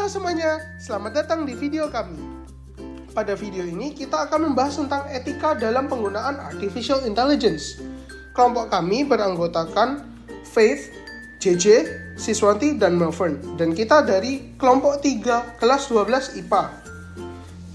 semuanya, selamat datang di video kami. Pada video ini kita akan membahas tentang etika dalam penggunaan Artificial Intelligence. Kelompok kami beranggotakan Faith, JJ, Siswanti, dan Melvern. Dan kita dari kelompok 3, kelas 12 IPA.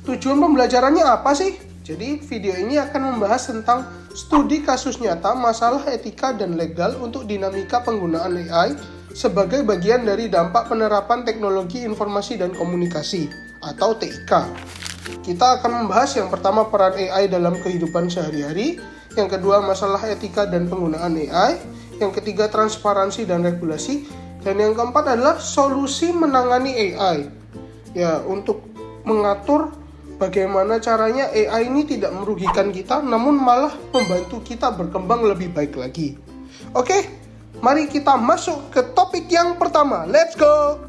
Tujuan pembelajarannya apa sih? Jadi video ini akan membahas tentang studi kasus nyata masalah etika dan legal untuk dinamika penggunaan AI sebagai bagian dari dampak penerapan teknologi informasi dan komunikasi atau TIK. Kita akan membahas yang pertama peran AI dalam kehidupan sehari-hari, yang kedua masalah etika dan penggunaan AI, yang ketiga transparansi dan regulasi, dan yang keempat adalah solusi menangani AI. Ya, untuk mengatur bagaimana caranya AI ini tidak merugikan kita, namun malah membantu kita berkembang lebih baik lagi. Oke, mari kita masuk ke topik yang pertama. Let's go!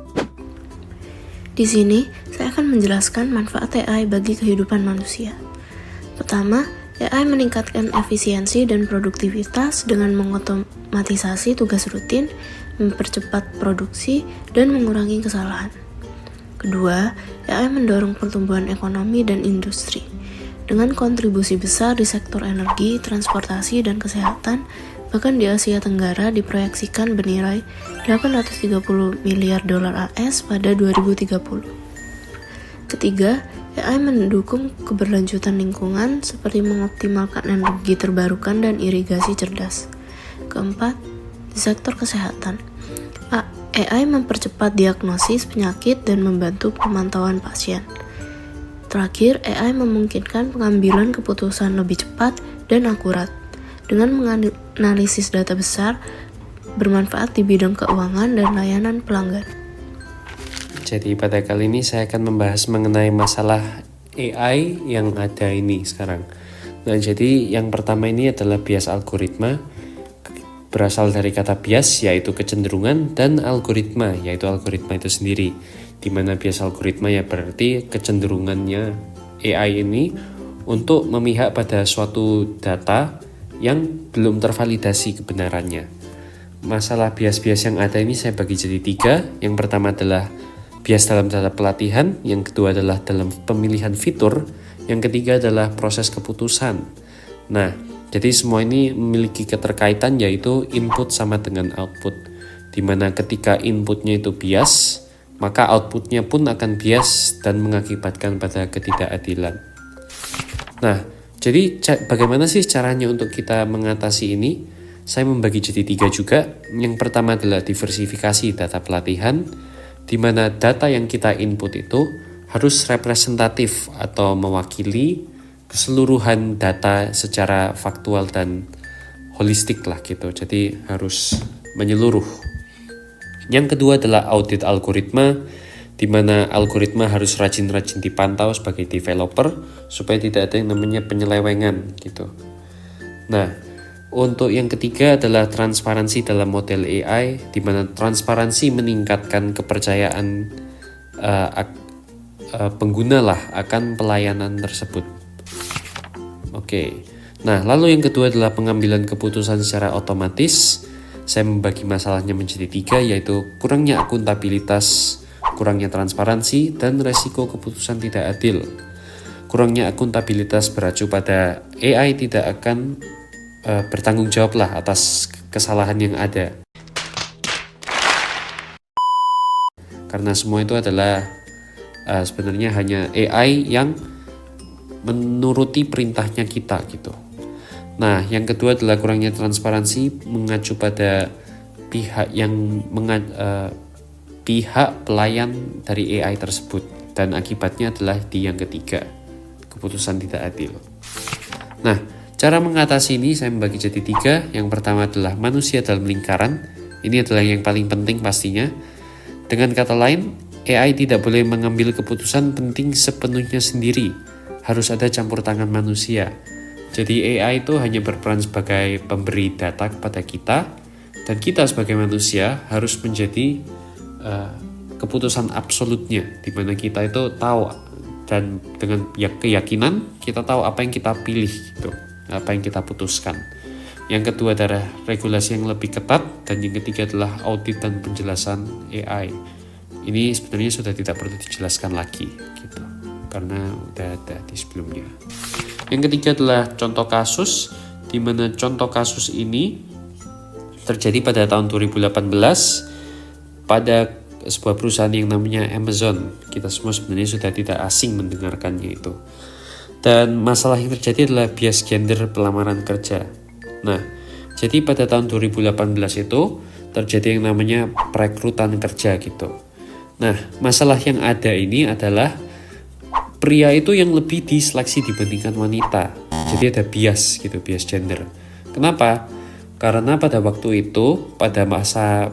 Di sini, saya akan menjelaskan manfaat AI bagi kehidupan manusia. Pertama, AI meningkatkan efisiensi dan produktivitas dengan mengotomatisasi tugas rutin, mempercepat produksi, dan mengurangi kesalahan. Kedua, AI mendorong pertumbuhan ekonomi dan industri. Dengan kontribusi besar di sektor energi, transportasi, dan kesehatan, bahkan di Asia Tenggara diproyeksikan bernilai 830 miliar dolar AS pada 2030. Ketiga, AI mendukung keberlanjutan lingkungan seperti mengoptimalkan energi terbarukan dan irigasi cerdas. Keempat, di sektor kesehatan, AI mempercepat diagnosis penyakit dan membantu pemantauan pasien. Terakhir, AI memungkinkan pengambilan keputusan lebih cepat dan akurat. Dengan menganalisis data besar, bermanfaat di bidang keuangan dan layanan pelanggan. Jadi pada kali ini saya akan membahas mengenai masalah AI yang ada ini sekarang. Nah, jadi yang pertama ini adalah bias algoritma. Berasal dari kata bias, yaitu kecenderungan, dan algoritma, yaitu algoritma itu sendiri. Di mana bias algoritma ya berarti kecenderungannya AI ini untuk memihak pada suatu data yang belum tervalidasi kebenarannya. Masalah bias-bias yang ada ini saya bagi jadi 3. Yang pertama adalah bias dalam data pelatihan, yang kedua adalah dalam pemilihan fitur, yang ketiga adalah proses keputusan. Nah, jadi semua ini memiliki keterkaitan, yaitu input sama dengan output, dimana ketika inputnya itu bias, maka outputnya pun akan bias dan mengakibatkan pada ketidakadilan. Nah, jadi bagaimana sih caranya untuk kita mengatasi ini? Saya membagi jadi 3 juga. Yang pertama adalah diversifikasi data pelatihan, di mana data yang kita input itu harus representatif atau mewakili keseluruhan data secara faktual dan holistik lah gitu. Jadi harus menyeluruh. Yang kedua adalah audit algoritma, di mana algoritma harus rajin-rajin dipantau sebagai developer supaya tidak ada yang namanya penyelewengan gitu. Nah, untuk yang ketiga adalah transparansi dalam model AI, di mana transparansi meningkatkan kepercayaan pengguna lah akan pelayanan tersebut. Oke. Nah, lalu yang kedua adalah pengambilan keputusan secara otomatis. Saya membagi masalahnya menjadi 3, yaitu kurangnya akuntabilitas, kurangnya transparansi, dan resiko keputusan tidak adil. Kurangnya akuntabilitas beracu pada AI tidak akan bertanggung jawab lah atas kesalahan yang ada. Karena semua itu adalah sebenarnya hanya AI yang menuruti perintahnya kita gitu. Nah, yang kedua adalah kurangnya transparansi mengacu pada pihak yang pihak pelayan dari AI tersebut, dan akibatnya adalah di yang ketiga, keputusan tidak adil. Nah, cara mengatasi ini saya membagi jadi 3. Yang pertama adalah manusia dalam lingkaran. Ini adalah yang paling penting pastinya. Dengan kata lain, AI tidak boleh mengambil keputusan penting sepenuhnya sendiri. Harus ada campur tangan manusia. Jadi AI itu hanya berperan sebagai pemberi data kepada kita, dan kita sebagai manusia harus menjadi keputusan absolutnya, di mana kita itu tahu dan dengan keyakinan kita tahu apa yang kita pilih gitu, apa yang kita putuskan. Yang kedua adalah regulasi yang lebih ketat, dan yang ketiga adalah audit dan penjelasan AI. Ini sebenarnya sudah tidak perlu dijelaskan lagi gitu, karena udah ada di sebelumnya. Yang ketiga adalah contoh kasus, di mana contoh kasus ini terjadi pada tahun 2018 pada sebuah perusahaan yang namanya Amazon. Kita semua sebenarnya sudah tidak asing mendengarkannya itu. Dan masalah yang terjadi adalah bias gender pelamaran kerja. Nah, jadi pada tahun 2018 itu terjadi yang namanya perekrutan kerja gitu. Nah, masalah yang ada ini adalah pria itu yang lebih diseleksi dibandingkan wanita. Jadi ada bias gitu, bias gender. Kenapa? Karena pada waktu itu, pada masa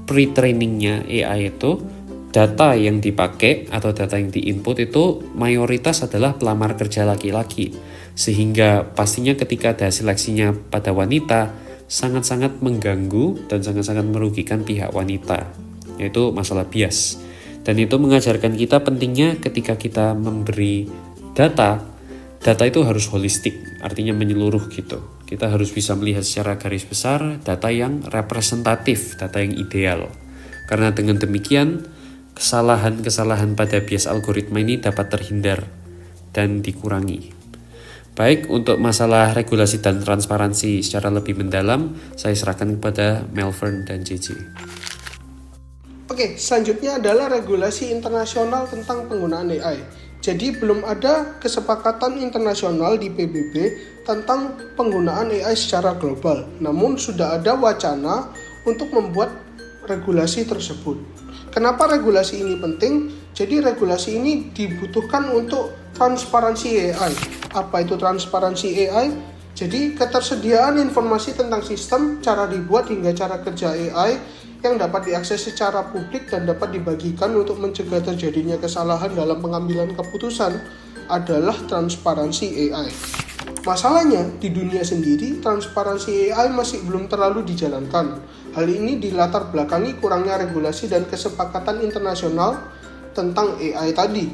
pre-trainingnya AI itu, data yang dipakai atau data yang diinput itu mayoritas adalah pelamar kerja laki-laki. Sehingga pastinya ketika ada seleksinya pada wanita, sangat-sangat mengganggu dan sangat-sangat merugikan pihak wanita, yaitu masalah bias. Dan itu mengajarkan kita pentingnya ketika kita memberi data itu harus holistik, artinya menyeluruh gitu. Kita harus bisa melihat secara garis besar data yang representatif, data yang ideal. Karena dengan demikian, kesalahan-kesalahan pada bias algoritma ini dapat terhindar dan dikurangi. Baik, untuk masalah regulasi dan transparansi secara lebih mendalam, saya serahkan kepada Melvern dan JJ. Oke, selanjutnya adalah regulasi internasional tentang penggunaan AI. Jadi belum ada kesepakatan internasional di PBB tentang penggunaan AI secara global. Namun sudah ada wacana untuk membuat regulasi tersebut. Kenapa regulasi ini penting? Jadi regulasi ini dibutuhkan untuk transparansi AI. Apa itu transparansi AI? Jadi ketersediaan informasi tentang sistem, cara dibuat hingga cara kerja AI yang dapat diakses secara publik dan dapat dibagikan untuk mencegah terjadinya kesalahan dalam pengambilan keputusan adalah transparansi AI. Masalahnya, di dunia sendiri, transparansi AI masih belum terlalu dijalankan. Hal ini dilatar belakangi kurangnya regulasi dan kesepakatan internasional tentang AI tadi.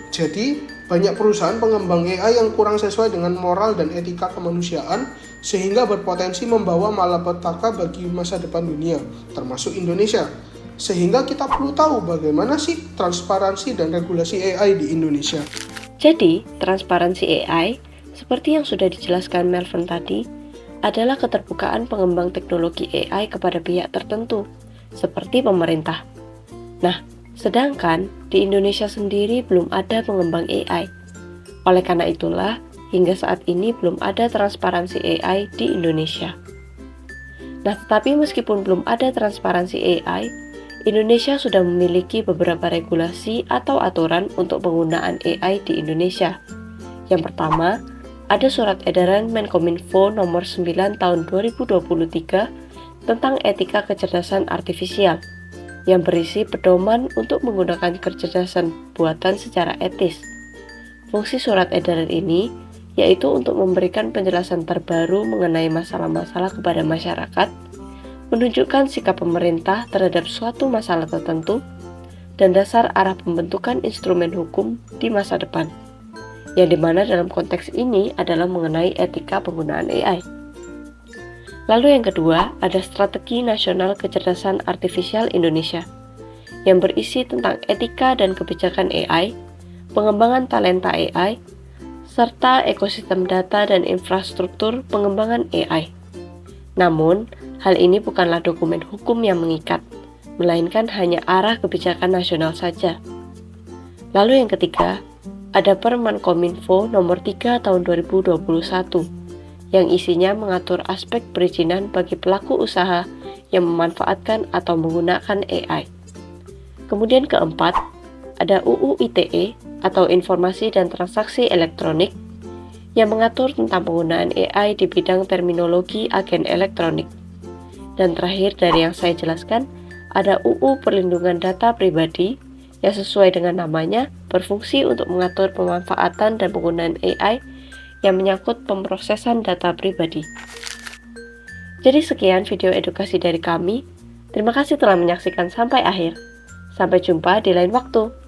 Jadi, banyak perusahaan pengembang AI yang kurang sesuai dengan moral dan etika kemanusiaan sehingga berpotensi membawa malapetaka bagi masa depan dunia, termasuk Indonesia. Sehingga kita perlu tahu bagaimana sih transparansi dan regulasi AI di Indonesia. Jadi, transparansi AI, seperti yang sudah dijelaskan Melvern tadi, adalah keterbukaan pengembang teknologi AI kepada pihak tertentu, seperti pemerintah. Nah, sedangkan di Indonesia sendiri belum ada pengembang AI. Oleh karena itulah, hingga saat ini belum ada transparansi AI di Indonesia. Nah, tetapi meskipun belum ada transparansi AI, Indonesia sudah memiliki beberapa regulasi atau aturan untuk penggunaan AI di Indonesia. Yang pertama, ada Surat Edaran Menkominfo nomor 9 tahun 2023 tentang etika kecerdasan artifisial yang berisi pedoman untuk menggunakan kecerdasan buatan secara etis. Fungsi surat edaran ini yaitu untuk memberikan penjelasan terbaru mengenai masalah-masalah kepada masyarakat, menunjukkan sikap pemerintah terhadap suatu masalah tertentu, dan dasar arah pembentukan instrumen hukum di masa depan, yang dimana dalam konteks ini adalah mengenai etika penggunaan AI. Lalu yang kedua, ada Strategi Nasional Kecerdasan Artifisial Indonesia, yang berisi tentang etika dan kebijakan AI, pengembangan talenta AI, serta ekosistem data dan infrastruktur pengembangan AI. Namun, hal ini bukanlah dokumen hukum yang mengikat, melainkan hanya arah kebijakan nasional saja. Lalu yang ketiga, ada Permenkominfo nomor 3 tahun 2021, yang isinya mengatur aspek perizinan bagi pelaku usaha yang memanfaatkan atau menggunakan AI. Kemudian keempat, ada UU ITE atau Informasi dan Transaksi Elektronik yang mengatur tentang penggunaan AI di bidang terminologi agen elektronik. Dan terakhir dari yang saya jelaskan, ada UU Perlindungan Data Pribadi yang sesuai dengan namanya berfungsi untuk mengatur pemanfaatan dan penggunaan AI yang menyangkut pemrosesan data pribadi. Jadi sekian video edukasi dari kami. Terima kasih telah menyaksikan sampai akhir. Sampai jumpa di lain waktu.